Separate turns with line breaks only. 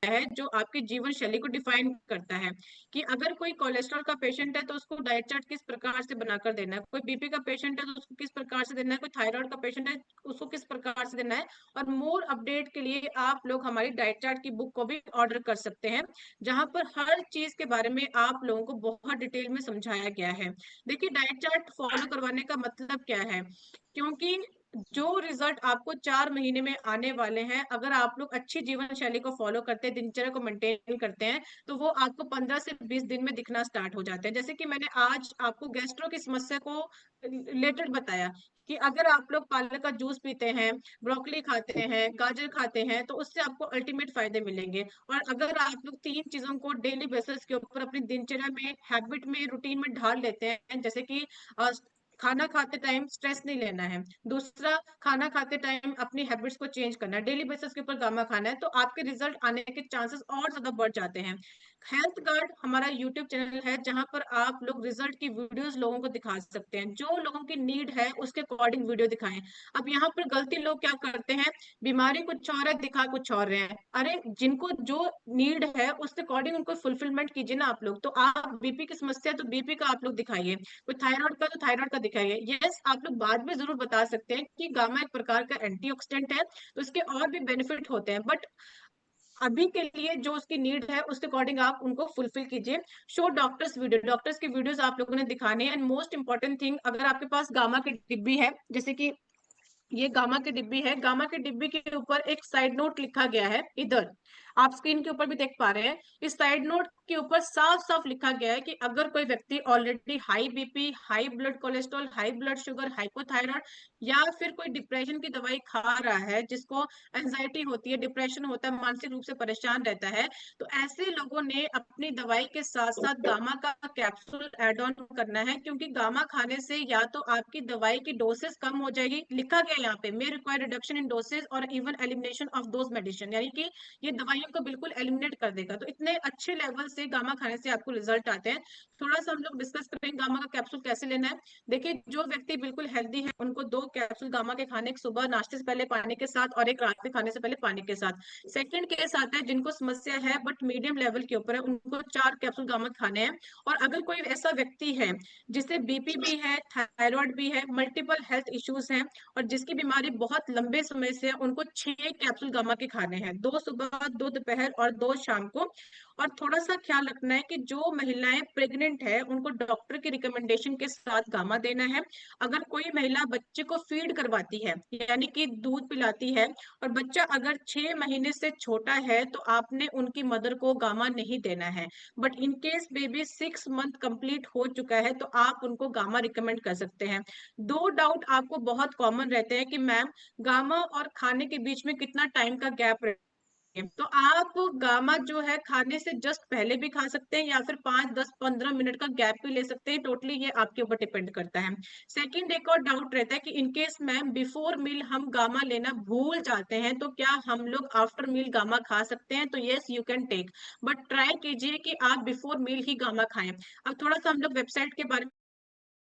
है जो आपकी जीवन शैली को डिफाइन करता है कि अगर कोई कोलेस्ट्रॉल का पेशेंट है तो उसको डाइट चार्ट किस प्रकार से बनाकर देना है, कोई बीपी का पेशेंट है तो उसको किस प्रकार से देना है, कोई थायराइड का पेशेंट है उसको किस प्रकार से देना है। और मोर अपडेट के लिए आप लोग हमारी डाइट चार्ट की बुक को भी ऑर्डर कर सकते हैं, जहां पर हर चीज के बारे में आप लोगों को बहुत डिटेल में समझाया गया है। देखिए, डाइट चार्ट फॉलो करवाने का मतलब क्या है, क्योंकि जो रिजल्ट आपको 4 महीने में आने वाले हैं, अगर आप लोग अच्छी जीवन शैली को फॉलो करते हैं, दिनचर्या को मेंटेन करते हैं, तो वो आपको 15 से 20 दिन में दिखना स्टार्ट हो जाते हैं। जैसे कि मैंने आज आपको गैस्ट्रो की समस्या को रिलेटेड बताया कि अगर आप लोग पालक का जूस पीते हैं, ब्रोकली खाते हैं, गाजर खाते हैं, तो उससे आपको अल्टीमेट फायदे मिलेंगे। और अगर आप लोग 3 चीजों को डेली बेसिस के ऊपर अपनी दिनचर्या में, हैबिट में, रूटीन में ढाल लेते हैं, जैसे कि खाना खाते टाइम स्ट्रेस नहीं लेना है, दूसरा खाना खाते टाइम अपनी हैबिट्स को चेंज करना है, डेली बेसिस के ऊपर गामा खाना है, तो आपके रिजल्ट आने के चांसेस और ज्यादा बढ़ जाते हैं। हेल्थ गार्ड हमारा यूट्यूब चैनल है जहां पर आप लोग रिजल्ट की वीडियोस लोगों को दिखा सकते हैं, जो लोगों की नीड है उसके अकॉर्डिंग वीडियो दिखाएं। अब यहाँ पर गलती लोग क्या करते हैं, बीमारी कुछ और है, दिखा कुछ और रहे हैं। अरे, जिनको जो नीड है उसके अकॉर्डिंग उनको फुलफिलमेंट कीजिए ना आप लोग। तो आप बीपी की समस्या है तो बीपी का आप लोग दिखाइए, कोई थायराइड का तो थायराइड का दिखाइए। यस, आप लोग बाद में जरूर बता सकते हैं कि गामा एक प्रकार का एंटीऑक्सीडेंट है, तो इसके और भी बेनिफिट होते हैं, बट अभी के लिए जो उसकी नीड है उसके अकॉर्डिंग आप उनको फुलफिल कीजिए। शो डॉक्टर्स वीडियो, डॉक्टर्स की वीडियोस आप लोगों ने दिखाने हैं। एंड मोस्ट इंपॉर्टेंट थिंग, अगर आपके पास गामा की डिब्बी है, जैसे कि ये गामा की डिब्बी है, गामा की डिब्बी के ऊपर एक साइड नोट लिखा गया है, इधर आप स्क्रीन के ऊपर भी देख पा रहे हैं। इस साइड नोट के ऊपर साफ साफ लिखा गया है कि अगर कोई व्यक्ति already high BP, high blood cholesterol, high blood sugar, hypothyroid या फिर कोई डिप्रेशन की दवाई खा रहा है, जिसको एंजाइटी होती है, डिप्रेशन होता है, मानसिक रूप से परेशान रहता है, तो ऐसे लोगों ने अपनी दवाई के साथ साथ गामा का कैप्सूल एड ऑन करना है, क्योंकि गामा खाने से या तो आपकी दवाई की डोसेस कम हो जाएगी, लिखा गया यहाँ पे may require reduction in dosage और even elimination of those medicine, यानी कि ये दवाइयों को बिल्कुल एलिमिनेट कर देगा। तो इतने अच्छे लेवल से गामा खाने से आपको रिजल्ट आते हैं। थोड़ा सा हम लोग डिस्कस करेंगे गामा का कैप्सूल कैसे लेना है। देखिए, जो व्यक्ति बिल्कुल हेल्दी है उनको 2 कैप्सूल गामा के खाने, एक सुबह नाश्ते से पहले पानी के साथ और एक रात में खाने से पहले पानी के साथ। सेकंड केस आता है जिनको समस्या है बट मीडियम लेवल के ऊपर है, उनको 4 कैप्सूल गामा खाने हैं। और अगर कोई ऐसा व्यक्ति है जिसे बीपी भी है, थायराइड भी है, मल्टीपल हेल्थ इश्यूज हैं और जिसकी बीमारी बहुत लंबे समय से है, उनको 6 कैप्सूल गामा के खाने हैं, 2 सुबह, 2 दोपहर और 2 शाम को। और थोड़ा सा ख्याल रखना है कि जो महिलाएं प्रेग्नेंट है उनको डॉक्टर की रिकमेंडेशन के साथ गामा देना है। अगर कोई महिला बच्चे को फीड करवाती है, यानी कि दूध पिलाती है, और बच्चा अगर 6 महीने से छोटा है, तो आपने उनकी मदर को गामा नहीं देना है। But in case baby 6 month complete हो चुका है तो आप उनको गामा रिकमेंड कर सकते हैं। 2 डाउट आपको बहुत कॉमन रहते हैं कि मैम, गामा और खाने के बीच में कितना टाइम का गैप है। तो आप गामा जो है खाने से जस्ट पहले भी खा सकते हैं या फिर 5, 10, 15 मिनट का गैप भी ले सकते हैं, टोटली ये आपके ऊपर डिपेंड करता है। सेकंड, एक और डाउट रहता है कि इनकेस मैम बिफोर मील हम गामा लेना भूल जाते हैं तो क्या हम लोग आफ्टर मील गामा खा सकते हैं। तो yes, you can take, but try कीजिए कि आप बिफोर मील ही गामा खाएं। अब थोड़ा सा हम लोग वेबसाइट के बारे